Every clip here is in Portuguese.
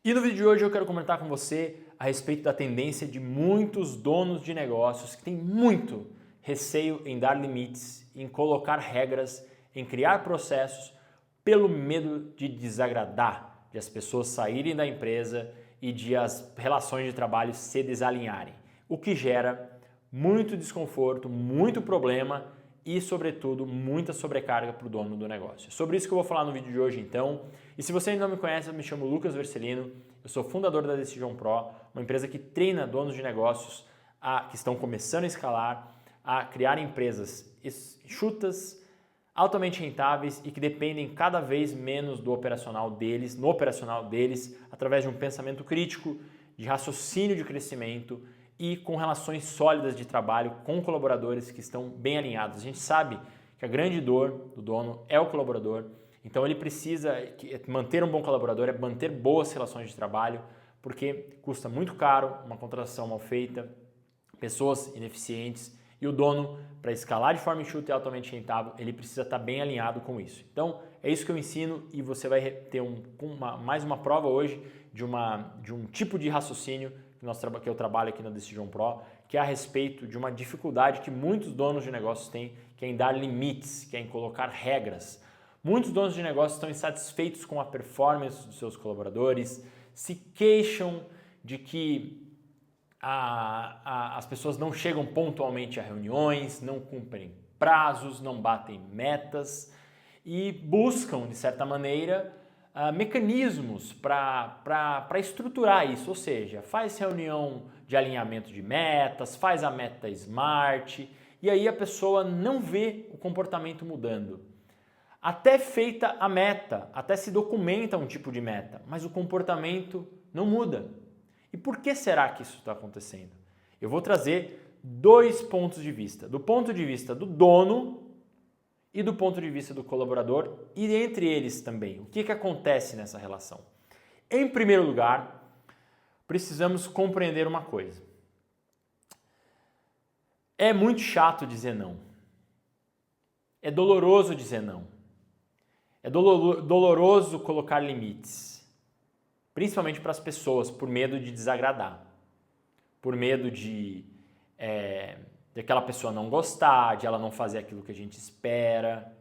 E no vídeo de hoje eu quero comentar com você a respeito da tendência de muitos donos de negócios que têm muito receio em dar limites, em colocar regras, em criar processos pelo medo de desagradar, de as pessoas saírem da empresa e de as relações de trabalho se desalinharem, o que gera muito desconforto, muito problema e, sobretudo, muita sobrecarga para o dono do negócio. É sobre isso que eu vou falar no vídeo de hoje, então. E se você ainda não me conhece, eu me chamo Lucas Vercelino, eu sou fundador da Decision Pro, uma empresa que treina donos de negócios que estão começando a escalar, a criar empresas enxutas, altamente rentáveis e que dependem cada vez menos do operacional deles, através de um pensamento crítico, de raciocínio de crescimento e com relações sólidas de trabalho com colaboradores que estão bem alinhados. A gente sabe que a grande dor do dono é o colaborador, então ele precisa manter um bom colaborador, é manter boas relações de trabalho, porque custa muito caro uma contratação mal feita, pessoas ineficientes, e o dono, para escalar de forma enxuta e altamente rentável, ele precisa estar bem alinhado com isso. Então, é isso que eu ensino e você vai ter mais uma prova hoje de um tipo de raciocínio que eu trabalho aqui na Decision Pro, que é a respeito de uma dificuldade que muitos donos de negócios têm, que é em dar limites, que é em colocar regras. Muitos donos de negócios estão insatisfeitos com a performance dos seus colaboradores, se queixam de que as pessoas não chegam pontualmente a reuniões, não cumprem prazos, não batem metas e buscam, de certa maneira, mecanismos para estruturar isso, ou seja, faz reunião de alinhamento de metas, faz a meta SMART e aí a pessoa não vê o comportamento mudando. Até feita a meta, até se documenta um tipo de meta, mas o comportamento não muda. E por que será que isso está acontecendo? Eu vou trazer dois pontos de vista. Do ponto de vista do dono e do ponto de vista do colaborador e entre eles também. O que acontece nessa relação? Em primeiro lugar, precisamos compreender uma coisa. É muito chato dizer não. É doloroso dizer não. É doloroso colocar limites. Principalmente para as pessoas, por medo de desagradar, por medo de aquela pessoa não gostar, de ela não fazer aquilo que a gente espera.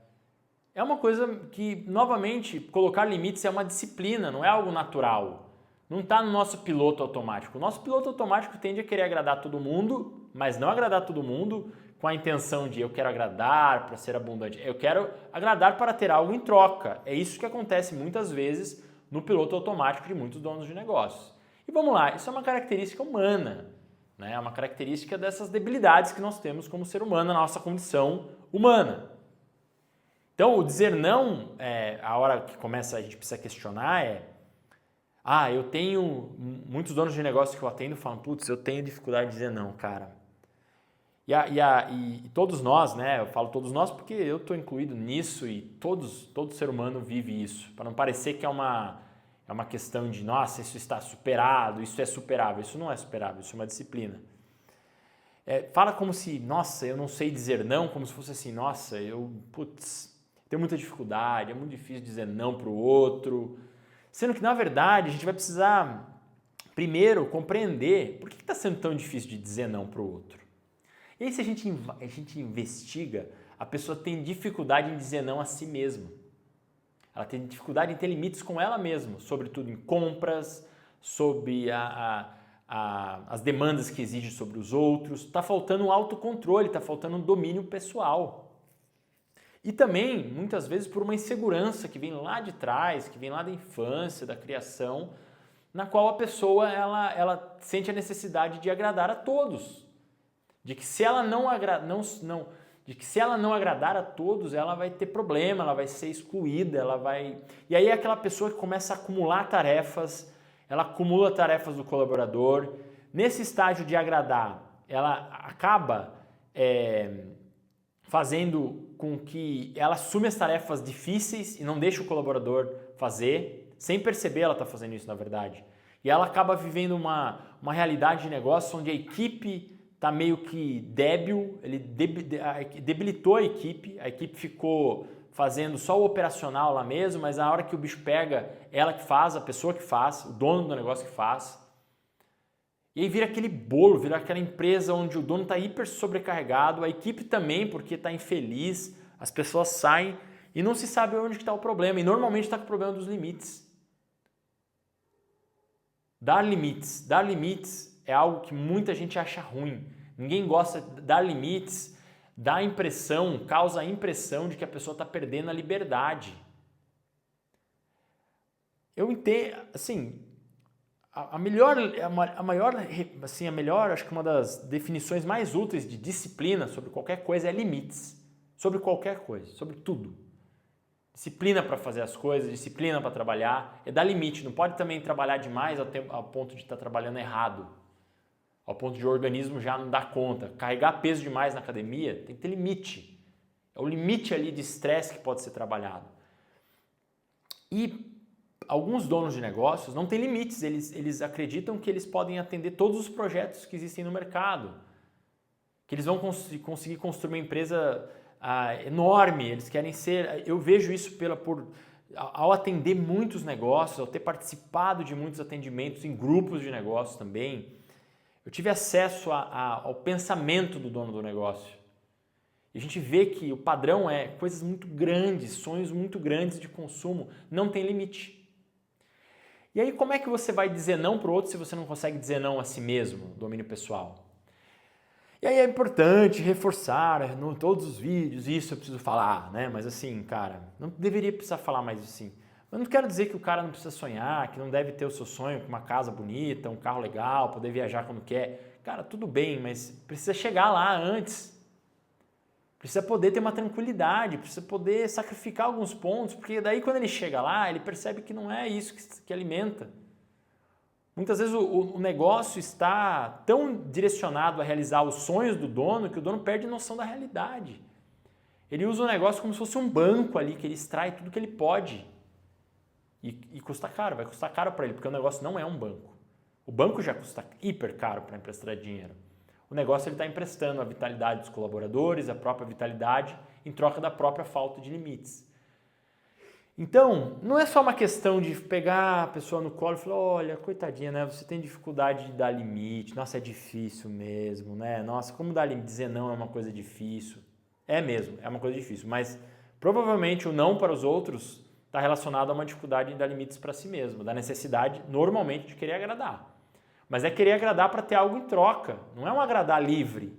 É uma coisa que, novamente, colocar limites é uma disciplina, não é algo natural. Não está no nosso piloto automático. O nosso piloto automático tende a querer agradar todo mundo, mas não agradar todo mundo com a intenção de eu quero agradar para ser abundante. Eu quero agradar para ter algo em troca. É isso que acontece muitas vezes no piloto automático de muitos donos de negócios. E vamos lá, isso é uma característica humana, né? É uma característica dessas debilidades que nós temos como ser humano, na nossa condição humana. Então, o dizer não, a hora que a gente precisa questionar eu tenho, muitos donos de negócios que eu atendo falam, putz, eu tenho dificuldade de dizer não, cara. E todos nós, né? Eu falo todos nós porque eu estou incluído nisso e todo ser humano vive isso. Para não parecer que é uma questão de, nossa, isso está superado, isso é superável. Isso não é superável, isso é uma disciplina. Fala como se, nossa, eu não sei dizer não, como se fosse assim, nossa, tenho muita dificuldade, é muito difícil dizer não para o outro. Sendo que, na verdade, a gente vai precisar, primeiro, compreender por que está sendo tão difícil de dizer não para o outro. E aí, se a gente investiga, a pessoa tem dificuldade em dizer não a si mesma. Ela tem dificuldade em ter limites com ela mesma, sobretudo em compras, sobre as demandas que exige sobre os outros. Está faltando um autocontrole, está faltando um domínio pessoal. E também, muitas vezes, por uma insegurança que vem lá de trás, que vem lá da infância, da criação, na qual a pessoa ela sente a necessidade de agradar a todos. De que se ela não agradar a todos, ela vai ter problema, ela vai ser excluída, E aí é aquela pessoa que começa a acumular tarefas, ela acumula tarefas do colaborador. Nesse estágio de agradar, ela acaba fazendo com que ela assume as tarefas difíceis e não deixa o colaborador fazer, sem perceber ela está fazendo isso na verdade. E ela acaba vivendo uma realidade de negócio onde a equipe está meio que débil, ele debilitou a equipe ficou fazendo só o operacional lá mesmo, mas na hora que o bicho pega, ela que faz, a pessoa que faz, o dono do negócio que faz. E aí vira aquele bolo, vira aquela empresa onde o dono está hiper sobrecarregado, a equipe também, porque está infeliz, as pessoas saem e não se sabe onde está o problema. E normalmente está com o problema dos limites. Dar limites é algo que muita gente acha ruim. Ninguém gosta de dar limites, causa a impressão de que a pessoa está perdendo a liberdade. Eu entendo, assim, a melhor, acho que uma das definições mais úteis de disciplina sobre qualquer coisa é limites. Sobre qualquer coisa, sobre tudo. Disciplina para fazer as coisas, disciplina para trabalhar, é dar limite. Não pode também trabalhar demais ao ponto de estar trabalhando errado, ao ponto de o organismo já não dar conta. Carregar peso demais na academia tem que ter limite. É o limite ali de estresse que pode ser trabalhado. E alguns donos de negócios não têm limites, eles acreditam que eles podem atender todos os projetos que existem no mercado, que eles vão conseguir construir uma empresa enorme, eles querem ser... Eu vejo isso ao atender muitos negócios, ao ter participado de muitos atendimentos em grupos de negócios também, eu tive acesso ao pensamento do dono do negócio. E a gente vê que o padrão é coisas muito grandes, sonhos muito grandes de consumo, não tem limite. E aí como é que você vai dizer não para o outro se você não consegue dizer não a si mesmo, domínio pessoal? E aí é importante reforçar em todos os vídeos, isso eu preciso falar, né? Mas assim, cara, não deveria precisar falar mais assim. Eu não quero dizer que o cara não precisa sonhar, que não deve ter o seu sonho com uma casa bonita, um carro legal, poder viajar quando quer. Cara, tudo bem, mas precisa chegar lá antes. Precisa poder ter uma tranquilidade, precisa poder sacrificar alguns pontos, porque daí quando ele chega lá, ele percebe que não é isso que alimenta. Muitas vezes o negócio está tão direcionado a realizar os sonhos do dono que o dono perde noção da realidade. Ele usa o negócio como se fosse um banco ali, que ele extrai tudo que ele pode. E custa caro, vai custar caro para ele, porque o negócio não é um banco. O banco já custa hiper caro para emprestar dinheiro. O negócio ele está emprestando a vitalidade dos colaboradores, a própria vitalidade, em troca da própria falta de limites. Então, não é só uma questão de pegar a pessoa no colo e falar, olha, coitadinha, né? Você tem dificuldade de dar limite, nossa, é difícil mesmo, né? Nossa, como dar limite? Dizer não é uma coisa difícil. É mesmo, é uma coisa difícil, mas provavelmente o não para os outros está relacionado a uma dificuldade em dar limites para si mesmo, da necessidade, normalmente, de querer agradar. Mas é querer agradar para ter algo em troca, não é um agradar livre.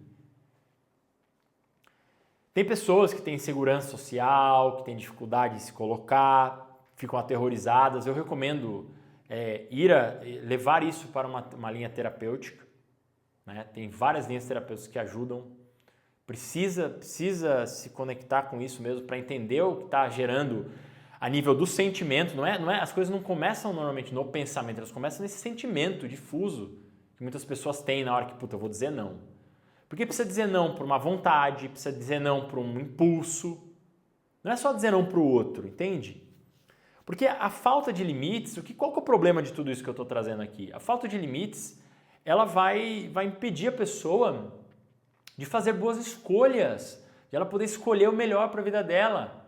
Tem pessoas que têm insegurança social, que têm dificuldade de se colocar, ficam aterrorizadas. Eu recomendo levar isso para uma linha terapêutica. Né? Tem várias linhas terapêuticas que ajudam. Precisa se conectar com isso mesmo para entender o que está gerando a nível do sentimento. As coisas não começam normalmente no pensamento, elas começam nesse sentimento difuso que muitas pessoas têm na hora que, puta, eu vou dizer não. Porque precisa dizer não por uma vontade, precisa dizer não por um impulso. Não é só dizer não para o outro, entende? Porque a falta de limites, qual que é o problema de tudo isso que eu estou trazendo aqui? A falta de limites, ela vai impedir a pessoa de fazer boas escolhas, de ela poder escolher o melhor para a vida dela.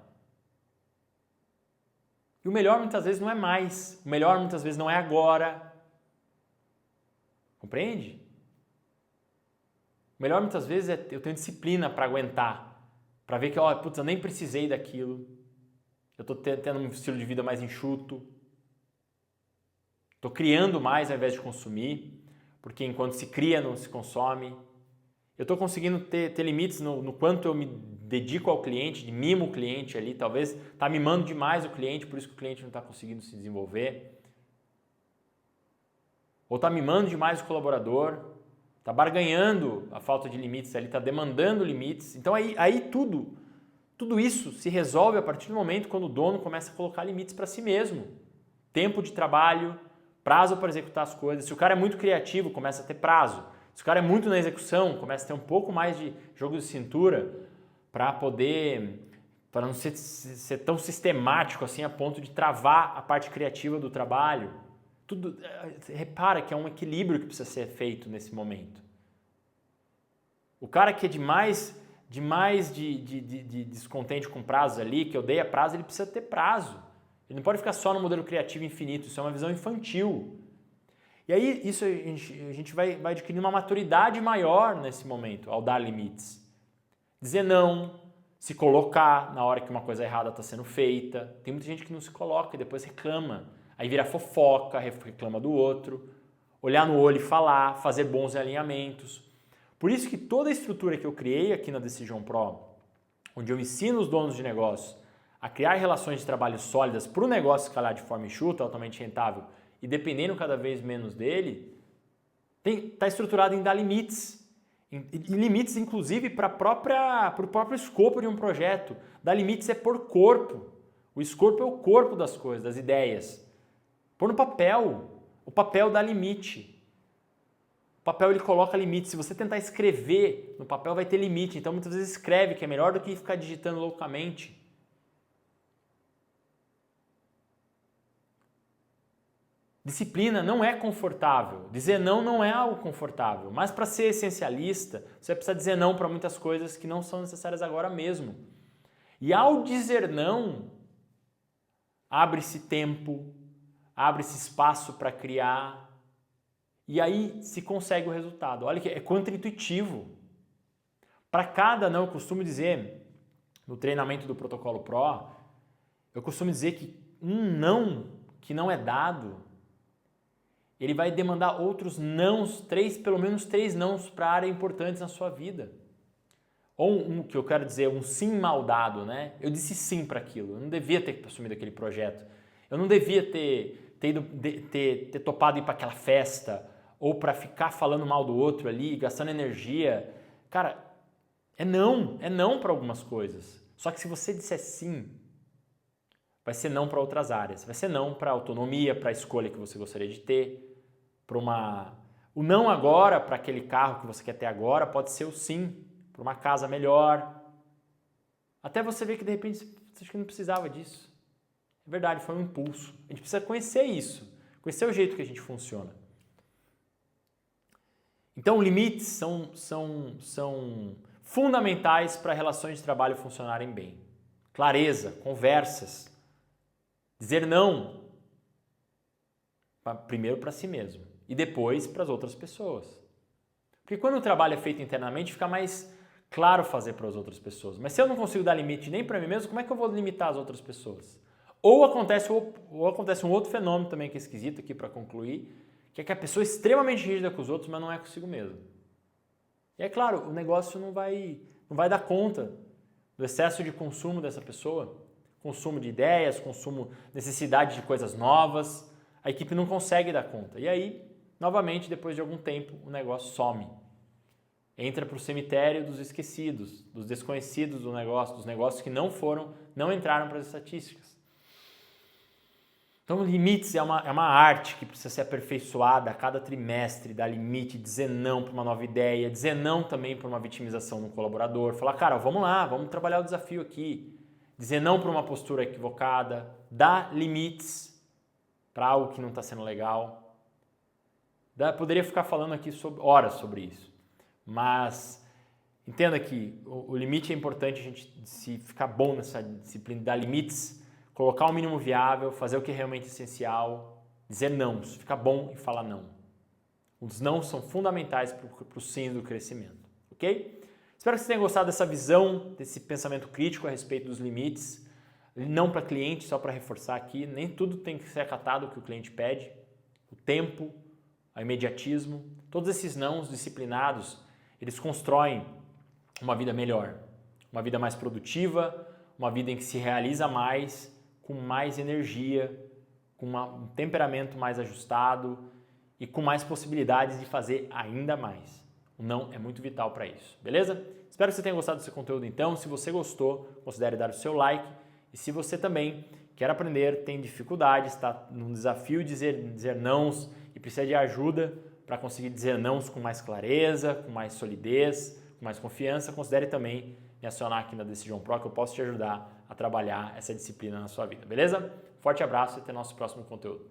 E o melhor muitas vezes não é mais, o melhor muitas vezes não é agora. Compreende? O melhor muitas vezes é eu tenho disciplina para aguentar, para ver que, putz, eu nem precisei daquilo, eu estou tendo um estilo de vida mais enxuto, estou criando mais ao invés de consumir, porque enquanto se cria não se consome, eu estou conseguindo ter limites no quanto eu me dedico ao cliente, de mimo o cliente ali, talvez está mimando demais o cliente, por isso que o cliente não está conseguindo se desenvolver, ou está mimando demais o colaborador, está barganhando a falta de limites, ele está demandando limites. Então aí tudo isso se resolve a partir do momento quando o dono começa a colocar limites para si mesmo. Tempo de trabalho, prazo para executar as coisas. Se o cara é muito criativo, começa a ter prazo. Se o cara é muito na execução, começa a ter um pouco mais de jogo de cintura para não ser tão sistemático assim a ponto de travar a parte criativa do trabalho. Repara que é um equilíbrio que precisa ser feito nesse momento. O cara que é de mais mais de descontente com prazos ali, que odeia prazo, ele precisa ter prazo. Ele não pode ficar só no modelo criativo infinito, isso é uma visão infantil. E aí isso a gente vai adquirindo uma maturidade maior nesse momento, ao dar limites. Dizer não, se colocar na hora que uma coisa errada está sendo feita. Tem muita gente que não se coloca e depois reclama. Aí vira fofoca, reclama do outro. Olhar no olho e falar, fazer bons alinhamentos. Por isso que toda a estrutura que eu criei aqui na Decision Pro, onde eu ensino os donos de negócio a criar relações de trabalho sólidas para o negócio escalar de forma enxuta, altamente rentável e dependendo cada vez menos dele, está estruturado em dar limites. E limites, inclusive, para o próprio escopo de um projeto. Dar limites é por corpo. O escopo é o corpo das coisas, das ideias. Pôr no papel. O papel dá limite. O papel ele coloca limite. Se você tentar escrever no papel, vai ter limite. Então, muitas vezes escreve, que é melhor do que ficar digitando loucamente. Disciplina não é confortável. Dizer não é algo confortável. Mas para ser essencialista, você vai precisar dizer não para muitas coisas que não são necessárias agora mesmo. E ao dizer não, abre-se tempo, abre-se espaço para criar. E aí se consegue o resultado. Olha que é contra-intuitivo. Para cada não, eu costumo dizer, no treinamento do Protocolo Pro, eu costumo dizer que um não que não é dado, ele vai demandar outros nãos, pelo menos três nãos para áreas importantes na sua vida. Ou que eu quero dizer, um sim mal dado, né? Eu disse sim para aquilo, eu não devia ter assumido aquele projeto, eu não devia ter topado ir para aquela festa, ou para ficar falando mal do outro ali, gastando energia. Cara, é não para algumas coisas. Só que se você disser sim, vai ser não para outras áreas, vai ser não para a autonomia, para a escolha que você gostaria de ter, o não agora para aquele carro que você quer ter agora pode ser o sim para uma casa melhor. Até você ver que de repente você acha que não precisava disso. É verdade, foi um impulso. A gente precisa conhecer isso, conhecer o jeito que a gente funciona. Então, limites são fundamentais para relações de trabalho funcionarem bem. Clareza, conversas, dizer não, primeiro para si mesmo e depois para as outras pessoas. Porque quando o trabalho é feito internamente, fica mais claro fazer para as outras pessoas. Mas se eu não consigo dar limite nem para mim mesmo, como é que eu vou limitar as outras pessoas? Ou acontece um outro fenômeno também que é esquisito aqui para concluir, que é que a pessoa é extremamente rígida com os outros, mas não é consigo mesmo. E é claro, o negócio não vai dar conta do excesso de consumo dessa pessoa, consumo de ideias, necessidade de coisas novas, a equipe não consegue dar conta. E aí, novamente, depois de algum tempo, o negócio some. Entra para o cemitério dos esquecidos, dos desconhecidos do negócio, dos negócios que não entraram para as estatísticas. Então, limites é uma arte que precisa ser aperfeiçoada a cada trimestre, dar limite, dizer não para uma nova ideia, dizer não também para uma vitimização no colaborador, falar, cara, vamos lá, vamos trabalhar o desafio aqui, dizer não para uma postura equivocada, dar limites para algo que não está sendo legal. Poderia ficar falando aqui horas sobre isso, mas entenda que o limite é importante a gente se ficar bom nessa disciplina, dar limites, colocar o mínimo viável, fazer o que é realmente essencial, dizer não, ficar bom e falar não. Os não são fundamentais para o sim do crescimento, ok? Espero que você tenha gostado dessa visão, desse pensamento crítico a respeito dos limites. Não para cliente, só para reforçar aqui, nem tudo tem que ser acatado o que o cliente pede. O tempo, o imediatismo, todos esses nãos disciplinados, eles constroem uma vida melhor, uma vida mais produtiva, uma vida em que se realiza mais, com mais energia, com um temperamento mais ajustado e com mais possibilidades de fazer ainda mais. O não é muito vital para isso, beleza? Espero que você tenha gostado desse conteúdo então. Se você gostou, considere dar o seu like. E se você também quer aprender, tem dificuldades, está num desafio de dizer nãos e precisa de ajuda para conseguir dizer nãos com mais clareza, com mais solidez, com mais confiança, considere também me acionar aqui na Decision Pro que eu posso te ajudar a trabalhar essa disciplina na sua vida, beleza? Forte abraço e até nosso próximo conteúdo.